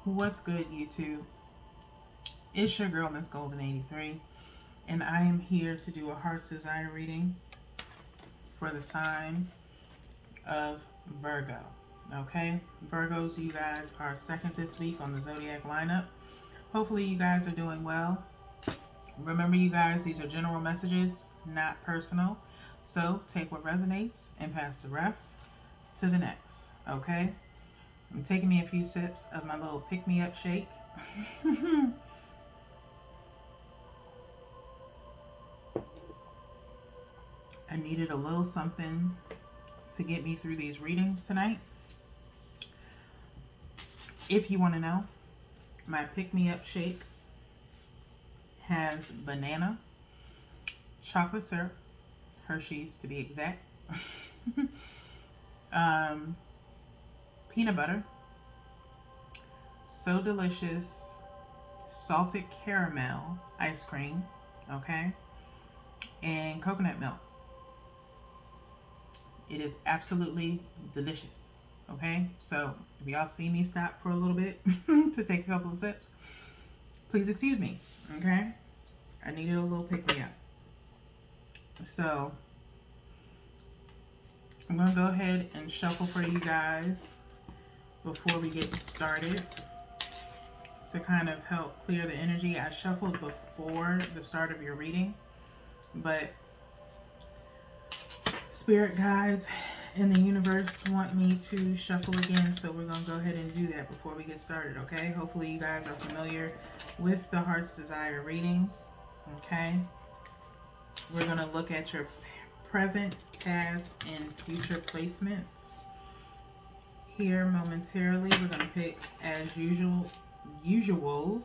What's good, YouTube? It's your girl, Miss Golden 83, and I am here to do a Heart's Desire reading for the sign of Virgo. Okay, Virgos, you guys are second this week on the zodiac lineup. Hopefully, you guys are doing well. Remember, you guys, these are general messages, not personal. So take what resonates and pass the rest to the next. Okay, I'm taking me a few sips of my little pick me up shake. I needed a little something to get me through these readings tonight. If you want to know, my pick-me-up shake has banana, chocolate syrup, Hershey's to be exact, peanut butter, So Delicious, salted caramel ice cream, okay, and coconut milk. It is absolutely delicious. Okay, so if y'all see me stop for a little bit to take a couple of sips, please excuse me. Okay, I needed a little pick me up. So I'm gonna go ahead and shuffle for you guys before we get started to kind of help clear the energy. I shuffled before the start of your reading, but spirit guides and the universe want me to shuffle again, so we're gonna go ahead and do that before we get started. Okay, hopefully you guys are familiar with the Heart's Desire readings. Okay, we're gonna look at your present, past, and future placements here momentarily. We're gonna pick, as usual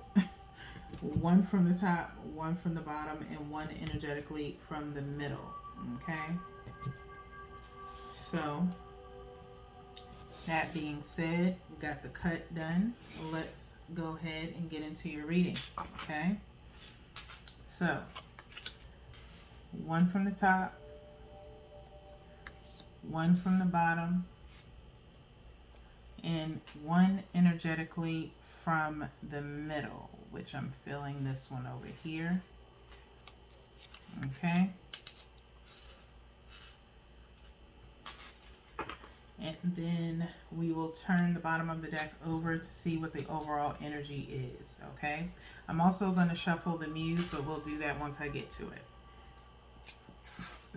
one from the top, one from the bottom, and one energetically from the middle. Okay, so that being said, we got the cut done. Let's go ahead and get into your reading. Okay, so one from the top, one from the bottom, and one energetically from the middle, which I'm feeling this one over here. Okay, and then we will turn the bottom of the deck over to see what the overall energy is. Okay, I'm also going to shuffle the muse, but we'll do that once I get to it.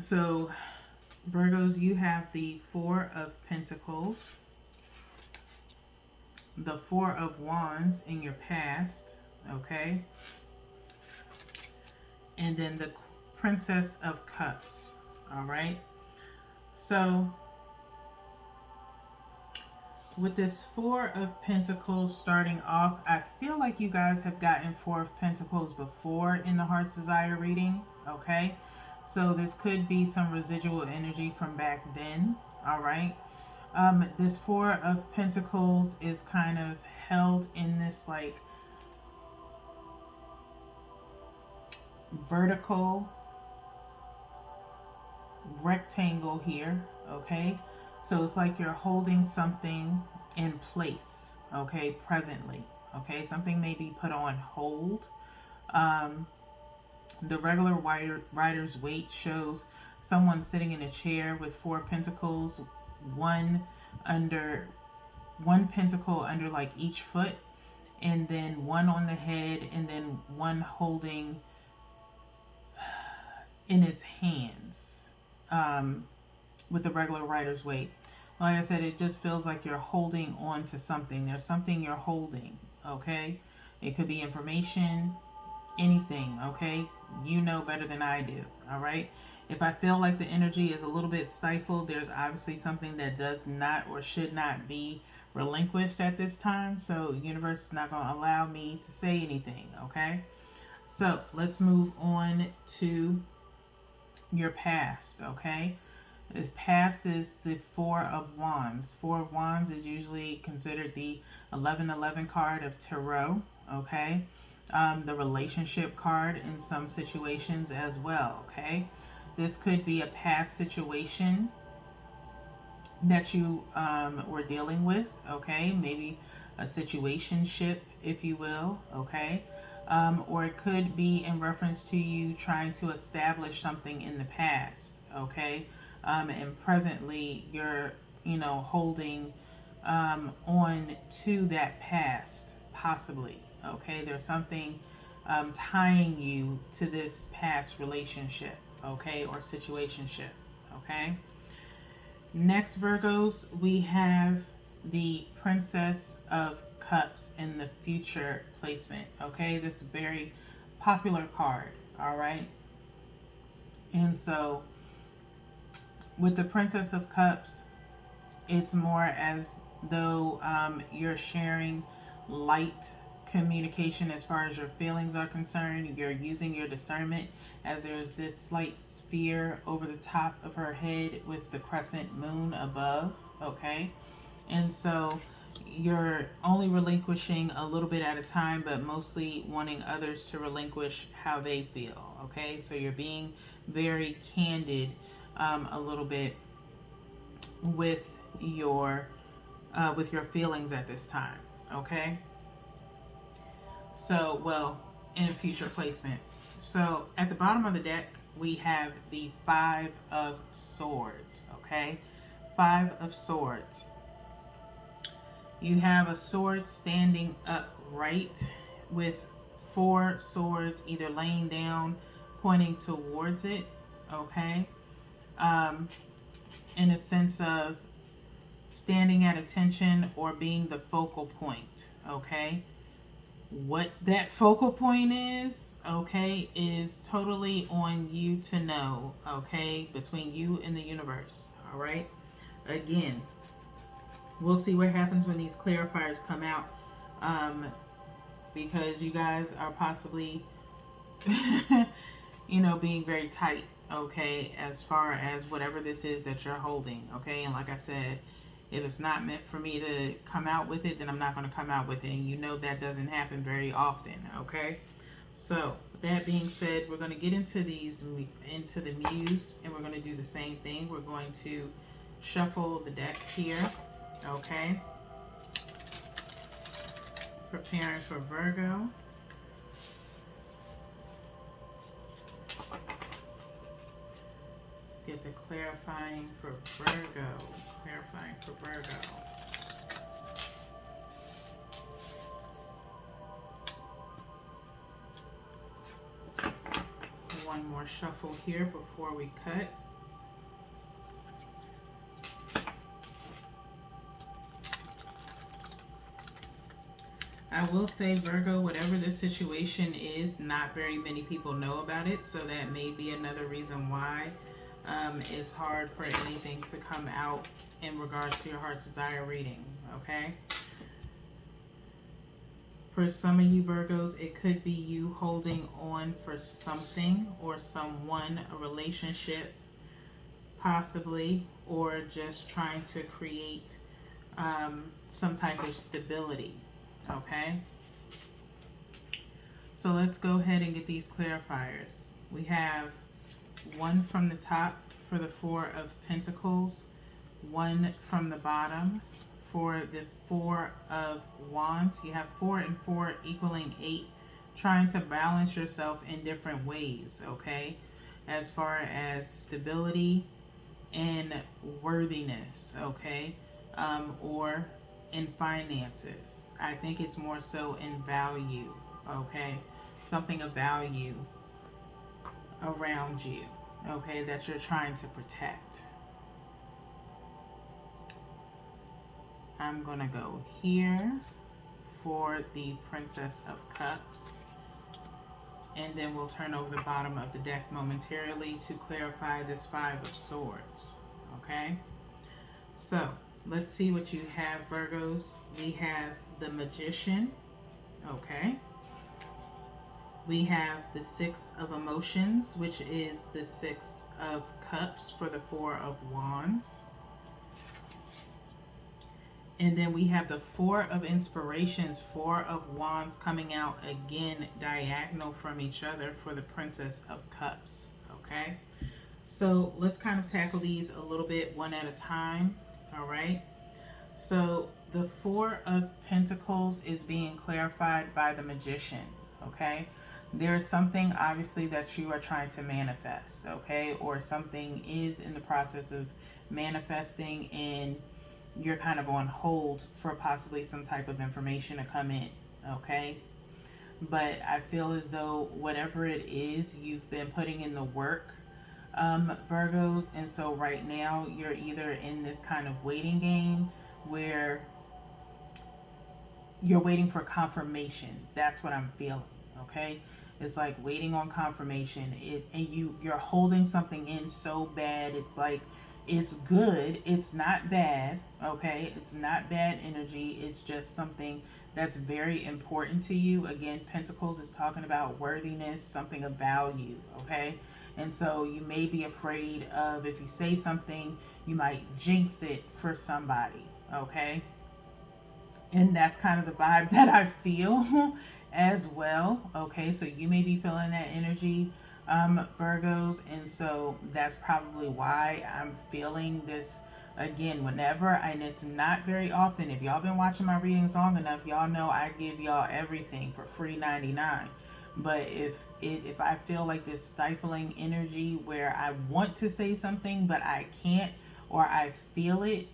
So Virgos, you have the Four of Pentacles, the Four of Wands in your past, okay, and then the Princess of Cups. All right, so with this Four of Pentacles starting off, I feel like you guys have gotten Four of Pentacles before in the Heart's Desire reading. Okay, so this could be some residual energy from back then. All right, this Four of Pentacles is kind of held in this like vertical rectangle here. Okay, so it's like you're holding something in place, okay, presently. Okay, something may be put on hold. The regular rider's weight shows someone sitting in a chair with Four Pentacles, one pentacle under like each foot, and then one on the head, and then one holding in its hands, with the regular rider's weight. Like I said, it just feels like you're holding on to something. There's something you're holding, okay? It could be information, anything, okay? You know better than I do, all right? If I feel like the energy is a little bit stifled, there's obviously something that does not or should not be relinquished at this time. So the universe is not going to allow me to say anything, okay? So let's move on to your past, okay? The past is the Four of Wands. Four of Wands is usually considered the 1111 card of Tarot, okay? The relationship card in some situations as well, okay? This could be a past situation that you were dealing with, okay? Maybe a situationship, if you will, okay? Or it could be in reference to you trying to establish something in the past, okay? And presently you're, holding on to that past, possibly, okay? There's something tying you to this past relationship, okay? Or situationship, okay? Next, Virgos, we have the Princess of Cups in the future placement. Okay, this is a very popular card. All right, and so with the Princess of Cups, it's more as though you're sharing light communication as far as your feelings are concerned. You're using your discernment, as there's this slight sphere over the top of her head with the crescent moon above, okay? And so you're only relinquishing a little bit at a time, but mostly wanting others to relinquish how they feel, okay? So you're being very candid a little bit with your feelings at this time, okay? So, well, in a future placement. So, at the bottom of the deck, we have the Five of Swords, okay? Five of Swords. You have a sword standing upright with four swords either laying down, pointing towards it, okay? In a sense of standing at attention or being the focal point, okay? What that focal point is, okay, is totally on you to know, okay, between you and the universe, all right? Again, we'll see what happens when these clarifiers come out, because you guys are possibly, being very tight, okay, as far as whatever this is that you're holding, okay? And like I said, if it's not meant for me to come out with it, then I'm not going to come out with it. And that doesn't happen very often, okay? So, with that being said, we're going to get into into the muse, and we're going to do the same thing. We're going to shuffle the deck here, okay? Preparing for Virgo. Let's get the clarifying for Virgo. Clarifying for Virgo. One more shuffle here before we cut. I will say, Virgo, whatever the situation is, not very many people know about it, so that may be another reason why it's hard for anything to come out in regards to your heart's desire reading, okay? For some of you Virgos, it could be you holding on for something or someone, a relationship, possibly, or just trying to create some type of stability, okay? So let's go ahead and get these clarifiers. We have one from the top for the Four of Pentacles, one from the bottom for the Four of Wands. You have 4 and 4 equaling 8, trying to balance yourself in different ways, okay? As far as stability and worthiness, okay? Or in finances. I think it's more so in value, okay? Something of value around you, okay, that you're trying to protect. I'm gonna go here for the Princess of Cups, and then we'll turn over the bottom of the deck momentarily to clarify this Five of Swords, okay? So let's see what you have, Virgos. We have the Magician, okay? We have the Six of Emotions, which is the Six of Cups for the Four of Wands. And then we have the Four of Inspirations, Four of Wands coming out again diagonal from each other for the Princess of Cups, okay? So let's kind of tackle these a little bit one at a time, All right. So the Four of Pentacles is being clarified by the Magician. Okay. There's something obviously that you are trying to manifest. Okay. Or something is in the process of manifesting, and you're kind of on hold for possibly some type of information to come in. Okay. But I feel as though whatever it is, you've been putting in the work, Virgos. And so right now, you're either in this kind of waiting game where you're waiting for confirmation. That's what I'm feeling. Okay. It's like waiting on confirmation. And you're holding something in so bad. It's like it's good. It's not bad. Okay. It's not bad energy. It's just something that's very important to you. Again, Pentacles is talking about worthiness, something of value. Okay. And so you may be afraid of, if you say something, you might jinx it for somebody. Okay. And that's kind of the vibe that I feel as well. Okay, so you may be feeling that energy, Virgos, and so that's probably why I'm feeling this again whenever. And it's not very often. If y'all been watching my readings long enough, y'all know I give y'all everything for free 99. But if I feel like this stifling energy where I want to say something but I can't, or I feel it,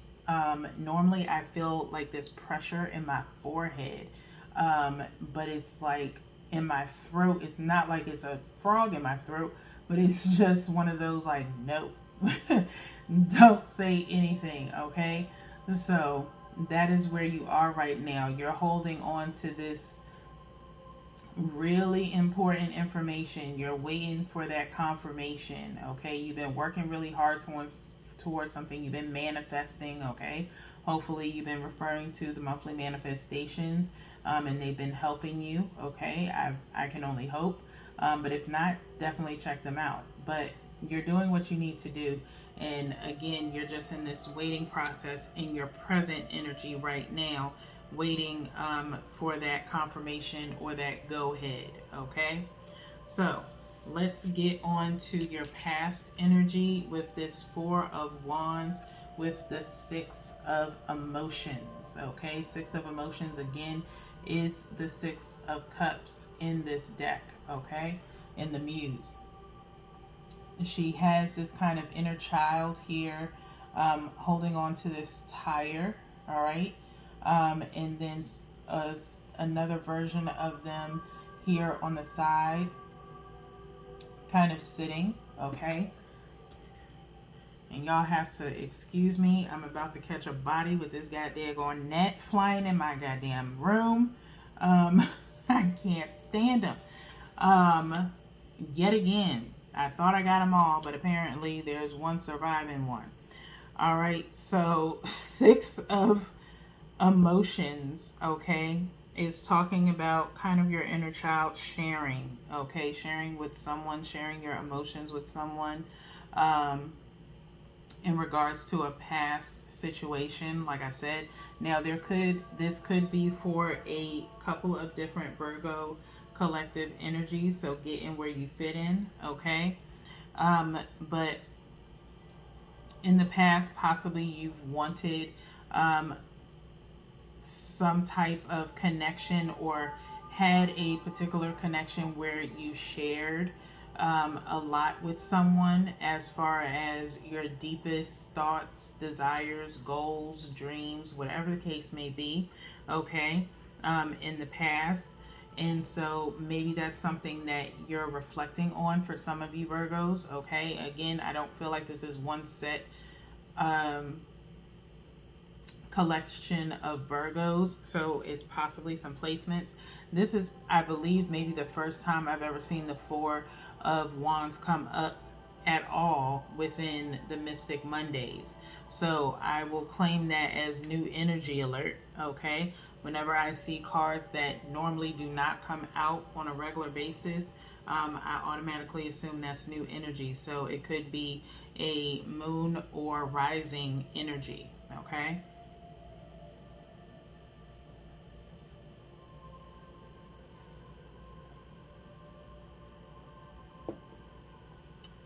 normally I feel like this pressure in my forehead, but it's like in my throat. It's not like it's a frog in my throat, but it's just one of those like, no, don't say anything, okay? So that is where you are right now. You're holding on to this really important information. You're waiting for that confirmation. Okay, you've been working really hard towards something. You've been manifesting. Okay, hopefully you've been referring to the monthly manifestations, and they've been helping you. Okay, I can only hope, but if not, definitely check them out. But you're doing what you need to do. And again, you're just in this waiting process in your present energy right now, waiting for that confirmation or that go ahead. Okay, so let's get on to your past energy with this Four of Wands with the Six of Emotions. Okay, Six of Emotions again is the Six of Cups in this deck. Okay, in the Muse, she has this kind of inner child here, holding on to this tire. All right, and then another version of them here on the side, kind of sitting. Okay, and y'all have to excuse me. I'm about to catch a body with this goddamn net flying in my goddamn room. I can't stand them. Yet again, I thought I got them all, but apparently there's one surviving one. All right, so Six of Emotions, okay, is talking about kind of your inner child sharing, okay, sharing with someone, sharing your emotions with someone, in regards to a past situation. Like I said, now this could be for a couple of different Virgo collective energies, so get in where you fit in. Okay, but in the past, possibly you've wanted some type of connection, or had a particular connection where you shared a lot with someone, as far as your deepest thoughts, desires, goals, dreams, whatever the case may be. Okay, in the past. And so maybe that's something that you're reflecting on for some of you Virgos. Okay, again, I don't feel like this is one set collection of Virgos, so it's possibly some placements. This is, I believe, maybe the first time I've ever seen the Four of Wands come up at all within the Mystic Mondays. So I will claim that as new energy alert. Okay, whenever I see cards that normally do not come out on a regular basis, I automatically assume that's new energy. So it could be a moon or rising energy. Okay,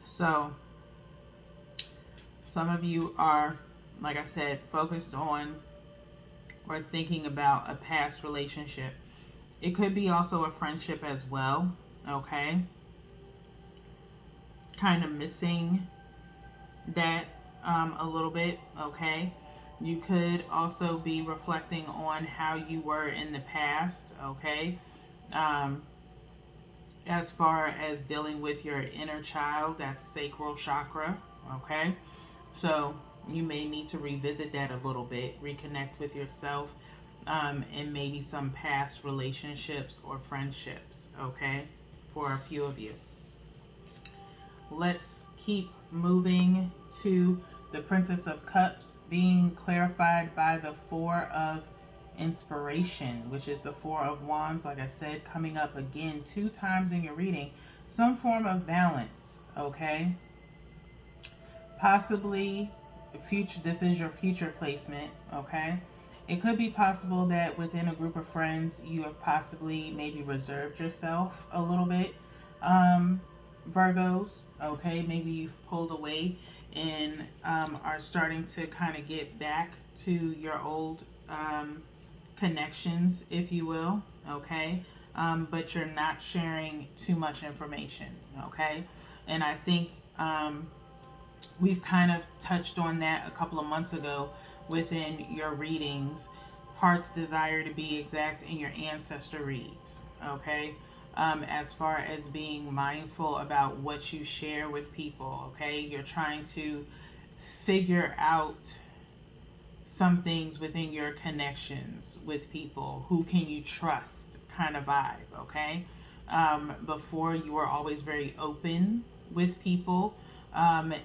so some of you are like I said, focused on or thinking about a past relationship. It could be also a friendship as well, okay? Kind of missing that a little bit, okay? You could also be reflecting on how you were in the past, okay? Um, as far as dealing with your inner child, that's sacral chakra, okay? So you may need to revisit that a little bit, reconnect with yourself, and maybe some past relationships or friendships, okay? For a few of you. Let's keep moving to the Princess of Cups being clarified by the Four of Inspiration, which is the Four of Wands, like I said, coming up again 2 times in your reading. Some form of balance, okay? Possibly future, this is your future placement, okay? It could be possible that within a group of friends you have possibly maybe reserved yourself a little bit, Virgos, okay? Maybe you've pulled away and are starting to kind of get back to your old connections, if you will, okay? But you're not sharing too much information, okay? And I think we've kind of touched on that a couple of months ago within your readings. Heart's desire to be exact in your ancestor reads, okay? As far as being mindful about what you share with people, okay? You're trying to figure out some things within your connections with people. Who can you trust kind of vibe, okay? Before you were always very open with people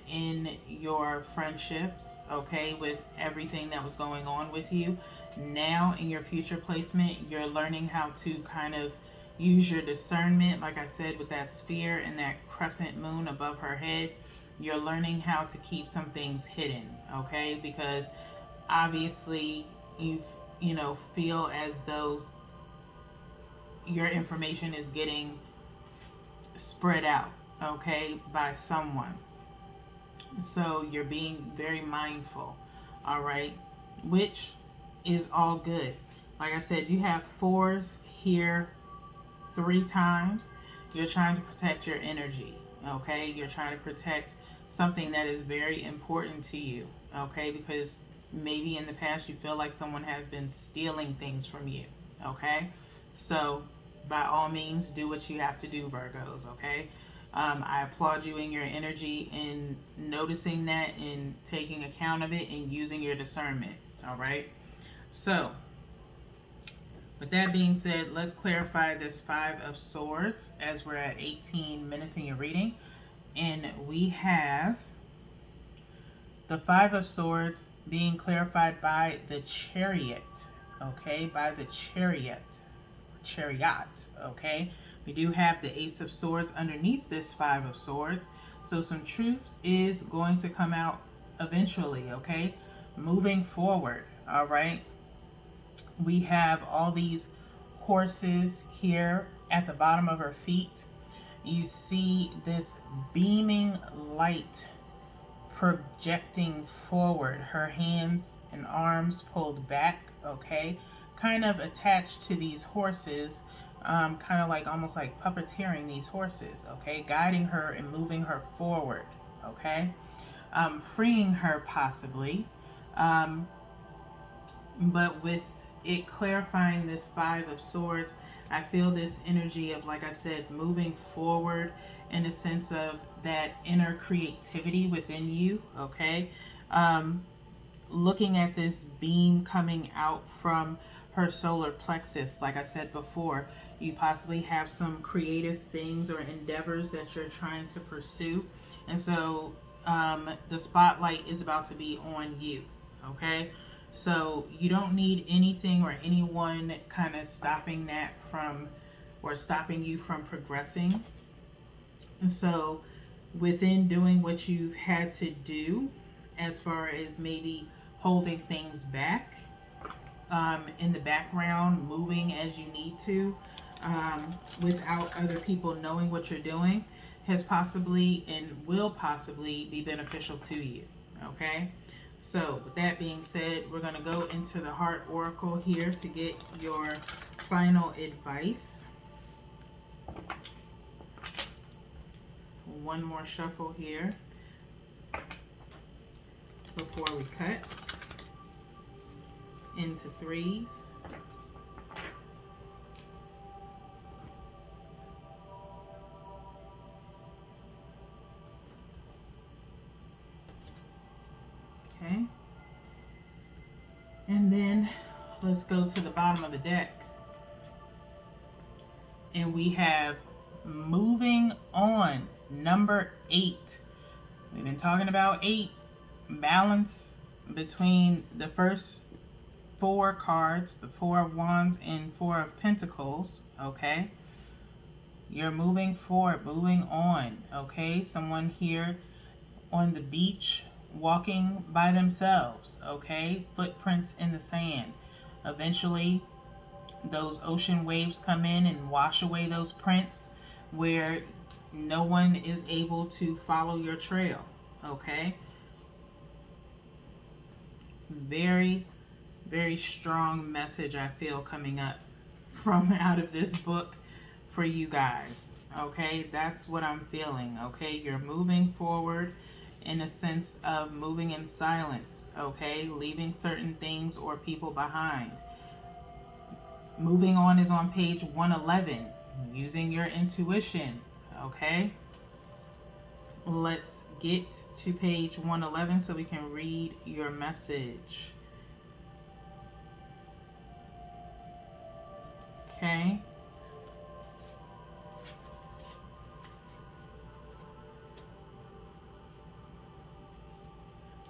in your friendships, okay, with everything that was going on with you. Now in your future placement, you're learning how to kind of use your discernment, like I said, with that sphere and that crescent moon above her head. You're learning how to keep some things hidden, okay? Because obviously feel as though your information is getting spread out, okay, by someone. So you're being very mindful, all right, which is all good. Like I said, you have 4s here 3 times. You're trying to protect your energy, okay? You're trying to protect something that is very important to you, okay? Because maybe in the past you feel like someone has been stealing things from you, okay? So by all means, do what you have to do, Virgos, okay? I applaud you in your energy in noticing that and taking account of it and using your discernment, all right? So with that being said, let's clarify this 5 of Swords as we're at 18 minutes in your reading. And we have the 5 of Swords being clarified by the Chariot, okay? By the Chariot, okay? We do have the Ace of Swords underneath this 5 of Swords. So some truth is going to come out eventually, okay? Moving forward, all right? We have all these horses here at the bottom of her feet. You see this beaming light projecting forward, her hands and arms pulled back, okay, kind of attached to these horses, kind of like almost like puppeteering these horses, okay, guiding her and moving her forward, okay, freeing her possibly, but with it clarifying this 5 of Swords, I feel this energy of, like I said, moving forward in a sense of that inner creativity within you, okay? Looking at this beam coming out from her solar plexus, like I said before, you possibly have some creative things or endeavors that you're trying to pursue. And so the spotlight is about to be on you, okay? So you don't need anything or anyone kind of stopping that from, or stopping you from progressing. And so within doing what you've had to do, as far as maybe holding things back in the background, moving as you need to, without other people knowing what you're doing, has possibly and will possibly be beneficial to you, okay? So with that being said, we're going to go into the Heart Oracle here to get your final advice. One more shuffle here before we cut into threes. Okay. And then let's go to the bottom of the deck. And we have moving on, number 8. We've been talking about 8, balance between the first 4 cards, the 4 of Wands and 4 of Pentacles, okay? You're moving forward, moving on, okay? Someone here on the beach walking by themselves, okay? Footprints in the sand. Eventually, those ocean waves come in and wash away those prints where no one is able to follow your trail, okay? Very, very strong message I feel coming up from out of this book for you guys, okay? That's what I'm feeling, okay? You're moving forward in a sense of moving in silence, okay? Leaving certain things or people behind. Moving on is on page 111. Using your intuition, okay? Let's get to page 111 so we can read your message. Okay?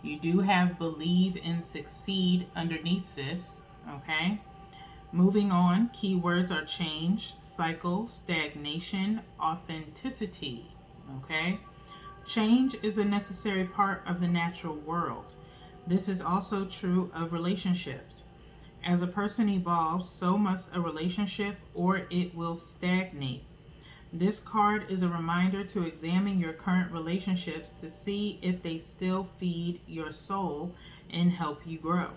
You do have believe and succeed underneath this, okay? Moving on, keywords are change, cycle, stagnation, authenticity, okay? Change is a necessary part of the natural world. This is also true of relationships. As a person evolves, so must a relationship or it will stagnate. This card is a reminder to examine your current relationships to see if they still feed your soul and help you grow.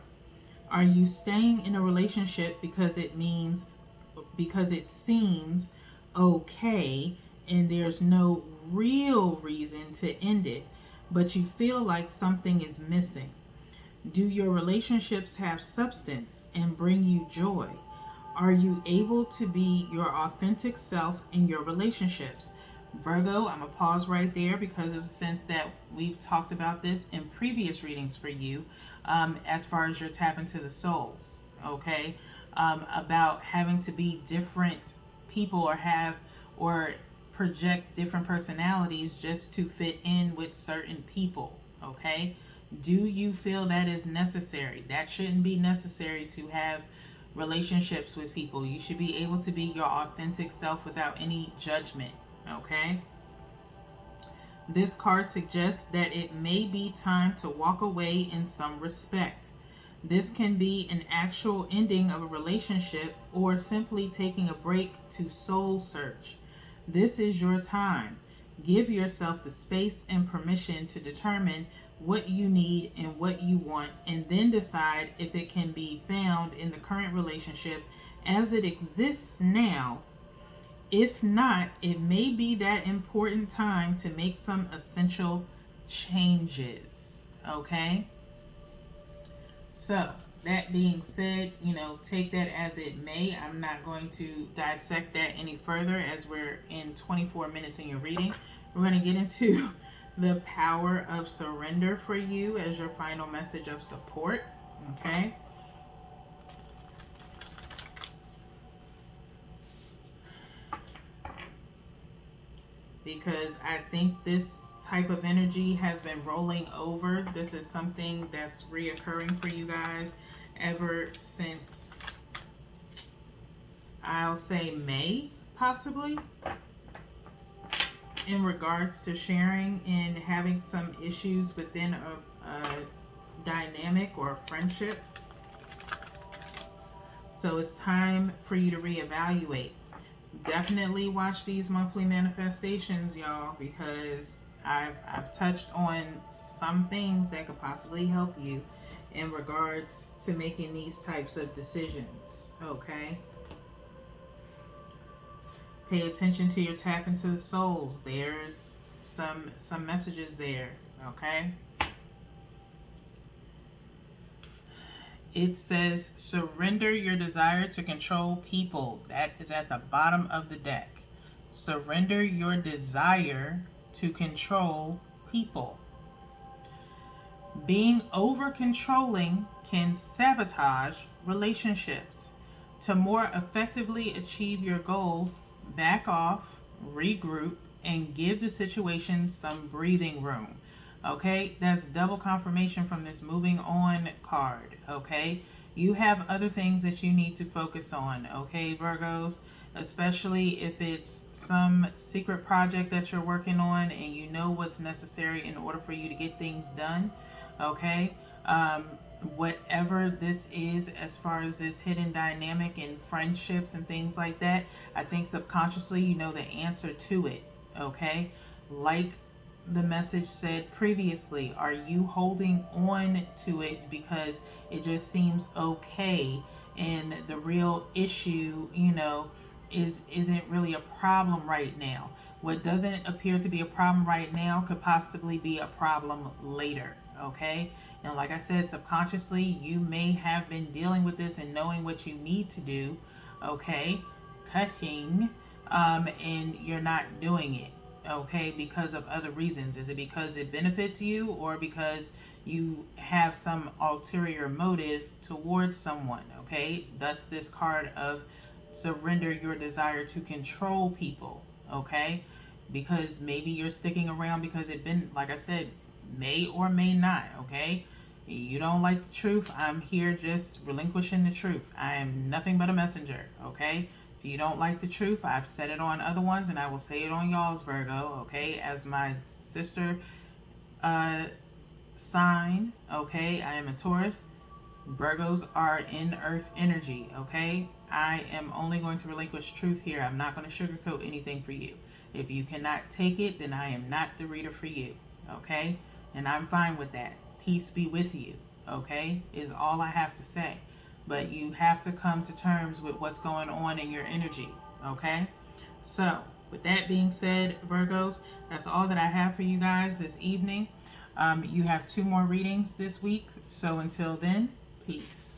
Are you staying in a relationship because it seems okay and there's no real reason to end it, but you feel like something is missing? Do your relationships have substance and bring you joy? Are you able to be your authentic self in your relationships? Virgo, I'm going to pause right there because of the sense that we've talked about this in previous readings for you, as far as your tap into the souls, okay? About having to be different people or project different personalities just to fit in with certain people, okay? Do you feel that is necessary? That shouldn't be necessary to have relationships with people. You should be able to be your authentic self without any judgment, okay? This card suggests that it may be time to walk away in some respect. This can be an actual ending of a relationship or simply taking a break to soul search. This is your time. Give yourself the space and permission to determine what you need and what you want, and then decide if it can be found in the current relationship as it exists now. If not, it may be that important time to make some essential changes, okay? So, that being said, take that as it may. I'm not going to dissect that any further as we're in 24 minutes in your reading. We're going to get into the power of surrender for you as your final message of support, okay? Because I think this type of energy has been rolling over. This is something that's reoccurring for you guys ever since, I'll say, May, possibly, in regards to sharing and having some issues within a dynamic or a friendship. So it's time for you to reevaluate. Definitely watch these monthly manifestations, y'all, because I've touched on some things that could possibly help you in regards to making these types of decisions. Okay. Pay attention to your tap into the souls. There's some messages there. Okay. It says surrender your desire to control people. That is at the bottom of the deck. Surrender your desire to control people. Being over controlling can sabotage relationships. To more effectively achieve your goals, back off, regroup, and give the situation some breathing room. Okay, that's double confirmation from this moving on card. Okay, you have other things that you need to focus on. Okay, Virgos, especially if it's some secret project that you're working on and you know what's necessary in order for you to get things done. Okay, whatever this is, as far as this hidden dynamic in friendships and things like that, I think subconsciously you know the answer to it. Okay, like the message said previously, are you holding on to it because it just seems okay, and the real issue, isn't really a problem right now? What doesn't appear to be a problem right now could possibly be a problem later. Okay, and like I said, subconsciously you may have been dealing with this and knowing what you need to do. Okay, cutting, and you're not doing it. Okay, because of other reasons. Is it because it benefits you, or because you have some ulterior motive towards someone? Okay, thus this card of surrender your desire to control people. Okay, because maybe you're sticking around because it been, like I said, may or may not. Okay, you don't like the truth, I'm here just relinquishing the truth. I am nothing but a messenger. Okay, if you don't like the truth, I've said it on other ones and I will say it on y'all's, Virgo. Okay, as my sister sign. Okay, I am a Taurus. Virgos are in earth energy. Okay, I am only going to relinquish truth here. I'm not going to sugarcoat anything for you. If you cannot take it, then I am not the reader for you. Okay, and I'm fine with that. Peace be with you. Okay, is all I have to say. But you have to come to terms with what's going on in your energy. Okay, so with that being said, Virgos, that's all that I have for you guys this evening. You have 2 more readings this week, so until then, peace.